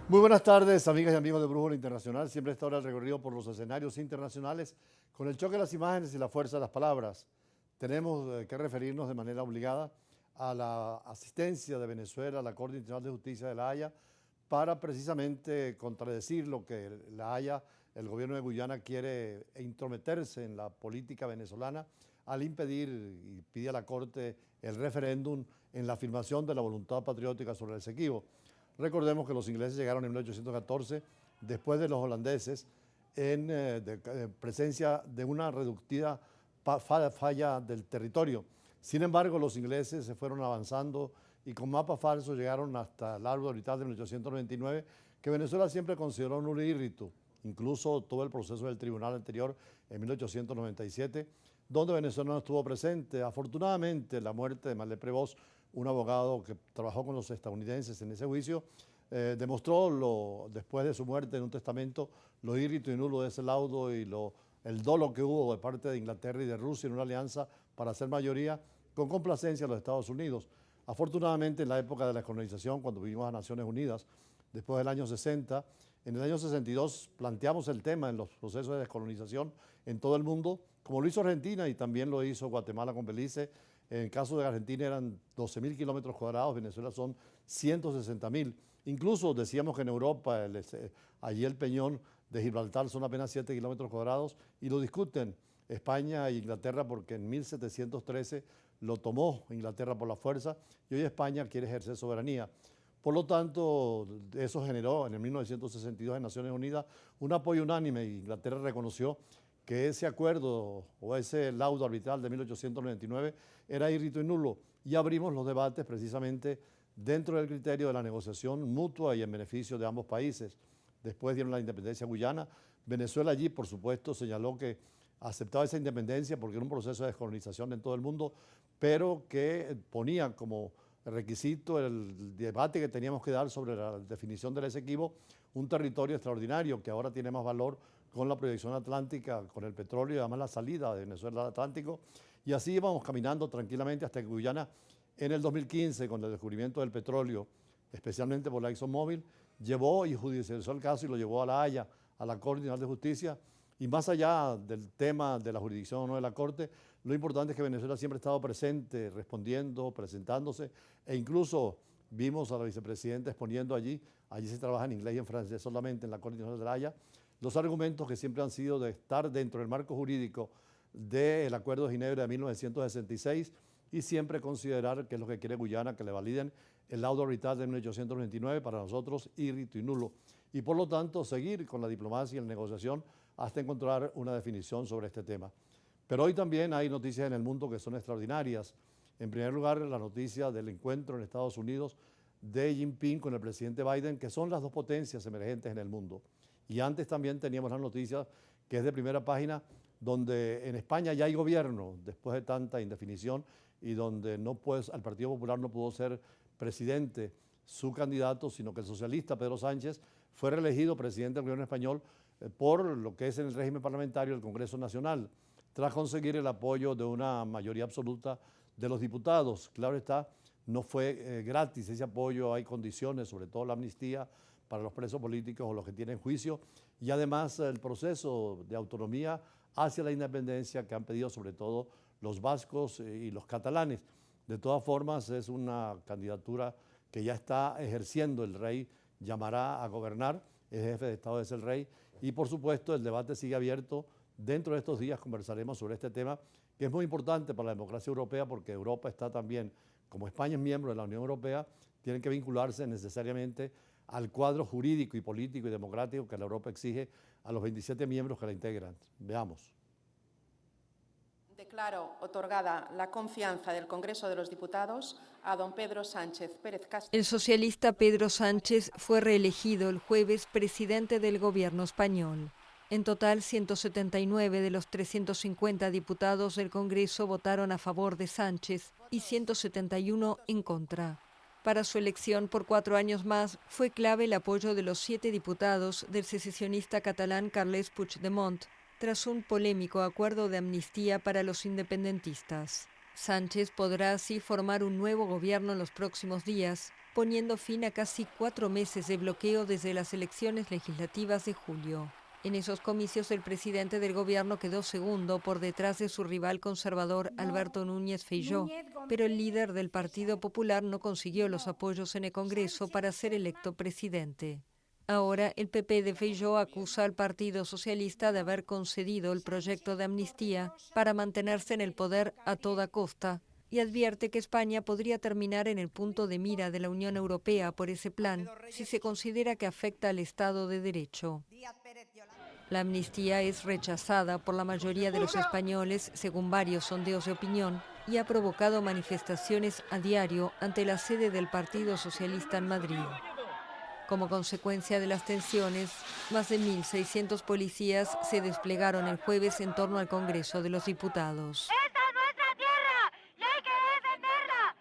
Muy buenas tardes, amigas y amigos de Brújula Internacional. Siempre está ahora el recorrido por los escenarios internacionales con el choque de las imágenes y la fuerza de las palabras. Tenemos que referirnos de manera obligada a la asistencia de Venezuela a la Corte Internacional de Justicia de La Haya para precisamente contradecir lo que La Haya, el gobierno de Guyana, quiere intrometerse en la política venezolana al impedir y pide a la Corte el referéndum en la afirmación de la voluntad patriótica sobre el Esequibo. Recordemos que los ingleses llegaron en 1814, después de los holandeses, en presencia de una reductida falla del territorio. Sin embargo, los ingleses se fueron avanzando y con mapas falsos llegaron hasta el árbol orbital de 1899, que Venezuela siempre consideró un irritu. Incluso todo el proceso del tribunal anterior en 1897, donde Venezuela no estuvo presente. Afortunadamente, la muerte de Malé Prevost, un abogado que trabajó con los estadounidenses en ese juicio, demostró después de su muerte en un testamento lo irrito y nulo de ese laudo y el dolo que hubo de parte de Inglaterra y de Rusia en una alianza para hacer mayoría con complacencia a los Estados Unidos. Afortunadamente, en la época de la colonización, cuando vivimos a Naciones Unidas, después del año 60, en el año 62 planteamos el tema en los procesos de descolonización en todo el mundo, como lo hizo Argentina y también lo hizo Guatemala con Belice. En el caso de Argentina eran 12.000 kilómetros cuadrados, Venezuela son 160.000. Incluso decíamos que en Europa, allí el Peñón de Gibraltar son apenas 7 kilómetros cuadrados y lo discuten España e Inglaterra porque en 1713 lo tomó Inglaterra por la fuerza y hoy España quiere ejercer soberanía. Por lo tanto, eso generó en el 1962 en Naciones Unidas un apoyo unánime y Inglaterra reconoció que ese acuerdo o ese laudo arbitral de 1899 era irrito y nulo y abrimos los debates precisamente dentro del criterio de la negociación mutua y en beneficio de ambos países. Después dieron la independencia guyana. Venezuela allí, por supuesto, señaló que aceptaba esa independencia porque era un proceso de descolonización en todo el mundo, pero que ponía como requisito el debate que teníamos que dar sobre la definición del Esequibo, un territorio extraordinario que ahora tiene más valor con la proyección atlántica, con el petróleo y además la salida de Venezuela al Atlántico. Y así íbamos caminando tranquilamente hasta que Guyana, en el 2015, con el descubrimiento del petróleo, especialmente por la ExxonMobil, llevó y judicializó el caso y lo llevó a La Haya, a la Corte Internacional de Justicia. Y más allá del tema de la jurisdicción o no de la Corte, lo importante es que Venezuela siempre ha estado presente, respondiendo, presentándose, e incluso vimos a la vicepresidenta exponiendo allí se trabaja en inglés y en francés solamente en la Corte Internacional de La Haya, los argumentos que siempre han sido de estar dentro del marco jurídico del Acuerdo de Ginebra de 1966 y siempre considerar que es lo que quiere Guyana, que le validen el laudo arbitral de 1829, para nosotros irrito y nulo. Y por lo tanto seguir con la diplomacia y la negociación hasta encontrar una definición sobre este tema. Pero hoy también hay noticias en el mundo que son extraordinarias. En primer lugar, la noticia del encuentro en Estados Unidos de Xi Jinping con el presidente Biden, que son las dos potencias emergentes en el mundo. Y antes también teníamos la noticia, que es de primera página, donde en España ya hay gobierno, después de tanta indefinición, y donde el Partido Popular no pudo ser presidente su candidato, sino que el socialista Pedro Sánchez fue reelegido presidente del gobierno español por lo que es en el régimen parlamentario el Congreso Nacional, tras conseguir el apoyo de una mayoría absoluta de los diputados. Claro está, no fue gratis ese apoyo, hay condiciones, sobre todo la amnistía para los presos políticos o los que tienen juicio, y además el proceso de autonomía hacia la independencia que han pedido sobre todo los vascos y los catalanes. De todas formas, es una candidatura que ya está ejerciendo el rey, llamará a gobernar, el jefe de Estado es el rey, y por supuesto el debate sigue abierto. Dentro de estos días conversaremos sobre este tema, que es muy importante para la democracia europea, porque Europa está también, como España es miembro de la Unión Europea, tienen que vincularse necesariamente al cuadro jurídico y político y democrático que la Europa exige a los 27 miembros que la integran. Veamos. Declaro otorgada la confianza del Congreso de los Diputados a don Pedro Sánchez Pérez Castro. El socialista Pedro Sánchez fue reelegido el jueves presidente del gobierno español. En total, 179 de los 350 diputados del Congreso votaron a favor de Sánchez y 171 en contra. Para su elección por 4 años más fue clave el apoyo de los 7 diputados del secesionista catalán Carles Puigdemont, tras un polémico acuerdo de amnistía para los independentistas. Sánchez podrá así formar un nuevo gobierno en los próximos días, poniendo fin a casi 4 meses de bloqueo desde las elecciones legislativas de julio. En esos comicios el presidente del gobierno quedó segundo por detrás de su rival conservador Alberto Núñez Feijóo, pero el líder del Partido Popular no consiguió los apoyos en el Congreso para ser electo presidente. Ahora el PP de Feijóo acusa al Partido Socialista de haber concedido el proyecto de amnistía para mantenerse en el poder a toda costa y advierte que España podría terminar en el punto de mira de la Unión Europea por ese plan si se considera que afecta al Estado de Derecho. La amnistía es rechazada por la mayoría de los españoles, según varios sondeos de opinión, y ha provocado manifestaciones a diario ante la sede del Partido Socialista en Madrid. Como consecuencia de las tensiones, más de 1.600 policías se desplegaron el jueves en torno al Congreso de los Diputados. ¡Esta es nuestra tierra y hay que defenderla!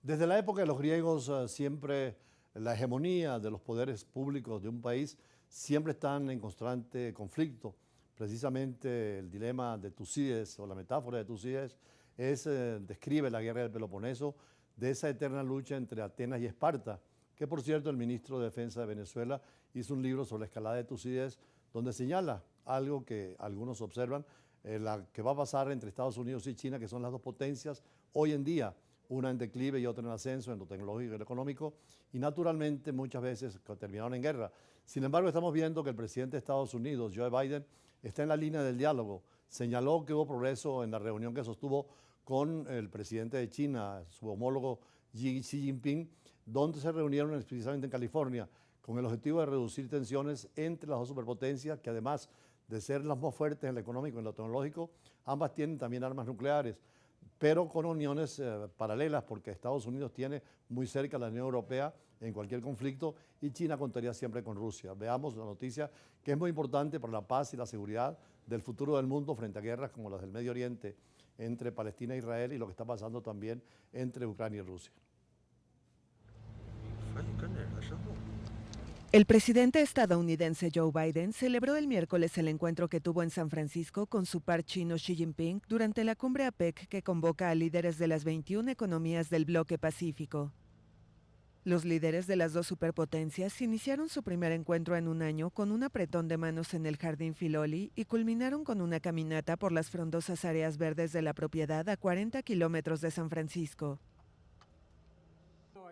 Desde la época de los griegos, siempre la hegemonía de los poderes públicos de un país siempre están en constante conflicto. Precisamente el dilema de Tucídides, o la metáfora de Tucídides, describe la guerra del Peloponeso, de esa eterna lucha entre Atenas y Esparta, que por cierto el ministro de Defensa de Venezuela hizo un libro sobre la escalada de Tucídides, donde señala algo que algunos observan, que va a pasar entre Estados Unidos y China, que son las dos potencias hoy en día, una en declive y otra en ascenso en lo tecnológico y lo económico, y naturalmente muchas veces terminaron en guerra. Sin embargo, estamos viendo que el presidente de Estados Unidos, Joe Biden, está en la línea del diálogo. Señaló que hubo progreso en la reunión que sostuvo con el presidente de China, su homólogo Xi Jinping, donde se reunieron precisamente en California con el objetivo de reducir tensiones entre las dos superpotencias, que además de ser las más fuertes en lo económico y en lo tecnológico, ambas tienen también armas nucleares, pero con uniones paralelas, porque Estados Unidos tiene muy cerca a la Unión Europea en cualquier conflicto y China contaría siempre con Rusia. Veamos la noticia que es muy importante para la paz y la seguridad del futuro del mundo frente a guerras como las del Medio Oriente entre Palestina e Israel y lo que está pasando también entre Ucrania y Rusia. El presidente estadounidense Joe Biden celebró el miércoles el encuentro que tuvo en San Francisco con su par chino Xi Jinping durante la cumbre APEC que convoca a líderes de las 21 economías del bloque pacífico. Los líderes de las dos superpotencias iniciaron su primer encuentro en un año con un apretón de manos en el Jardín Filoli y culminaron con una caminata por las frondosas áreas verdes de la propiedad a 40 kilómetros de San Francisco.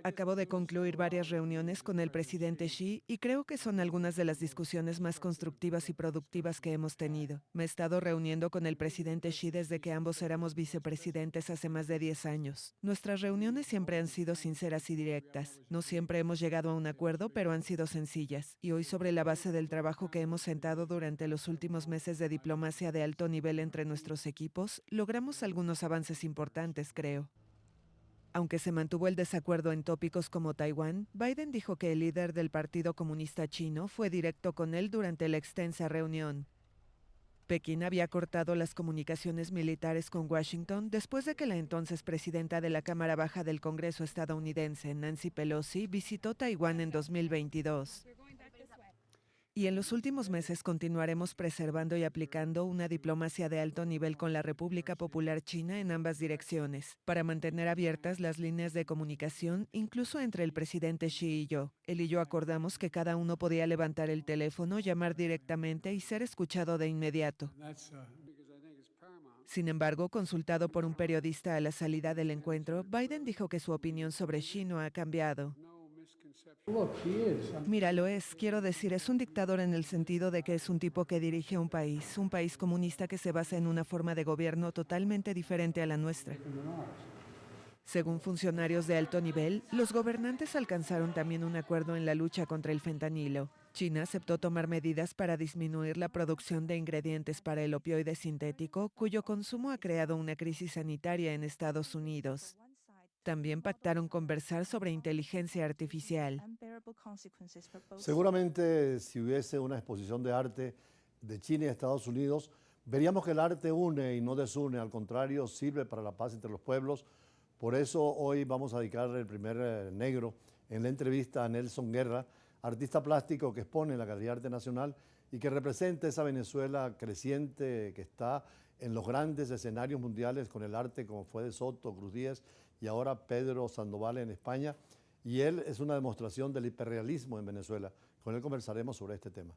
Acabo de concluir varias reuniones con el presidente Xi y creo que son algunas de las discusiones más constructivas y productivas que hemos tenido. Me he estado reuniendo con el presidente Xi desde que ambos éramos vicepresidentes hace más de 10 años. Nuestras reuniones siempre han sido sinceras y directas. No siempre hemos llegado a un acuerdo, pero han sido sencillas. Y hoy, sobre la base del trabajo que hemos sentado durante los últimos meses de diplomacia de alto nivel entre nuestros equipos, logramos algunos avances importantes, creo. Aunque se mantuvo el desacuerdo en tópicos como Taiwán, Biden dijo que el líder del Partido Comunista Chino fue directo con él durante la extensa reunión. Pekín había cortado las comunicaciones militares con Washington después de que la entonces presidenta de la Cámara Baja del Congreso estadounidense, Nancy Pelosi, visitó Taiwán en 2022. Y en los últimos meses continuaremos preservando y aplicando una diplomacia de alto nivel con la República Popular China en ambas direcciones, para mantener abiertas las líneas de comunicación, incluso entre el presidente Xi y yo. Él y yo acordamos que cada uno podía levantar el teléfono, llamar directamente y ser escuchado de inmediato. Sin embargo, consultado por un periodista a la salida del encuentro, Biden dijo que su opinión sobre Xi no ha cambiado. Mira, lo es. Quiero decir, es un dictador en el sentido de que es un tipo que dirige un país comunista que se basa en una forma de gobierno totalmente diferente a la nuestra. Según funcionarios de alto nivel, los gobernantes alcanzaron también un acuerdo en la lucha contra el fentanilo. China aceptó tomar medidas para disminuir la producción de ingredientes para el opioide sintético, cuyo consumo ha creado una crisis sanitaria en Estados Unidos. También pactaron conversar sobre inteligencia artificial. Seguramente si hubiese una exposición de arte de China y Estados Unidos, veríamos que el arte une y no desune, al contrario, sirve para la paz entre los pueblos. Por eso hoy vamos a dedicar el primer negro en la entrevista a Nelson Guerra, artista plástico que expone en la Galería de Arte Nacional y que representa esa Venezuela creciente que está en los grandes escenarios mundiales con el arte como fue de Soto, Cruz Díaz y ahora Pedro Sandoval en España. y él es una demostración del hiperrealismo en Venezuela. Con él conversaremos sobre este tema.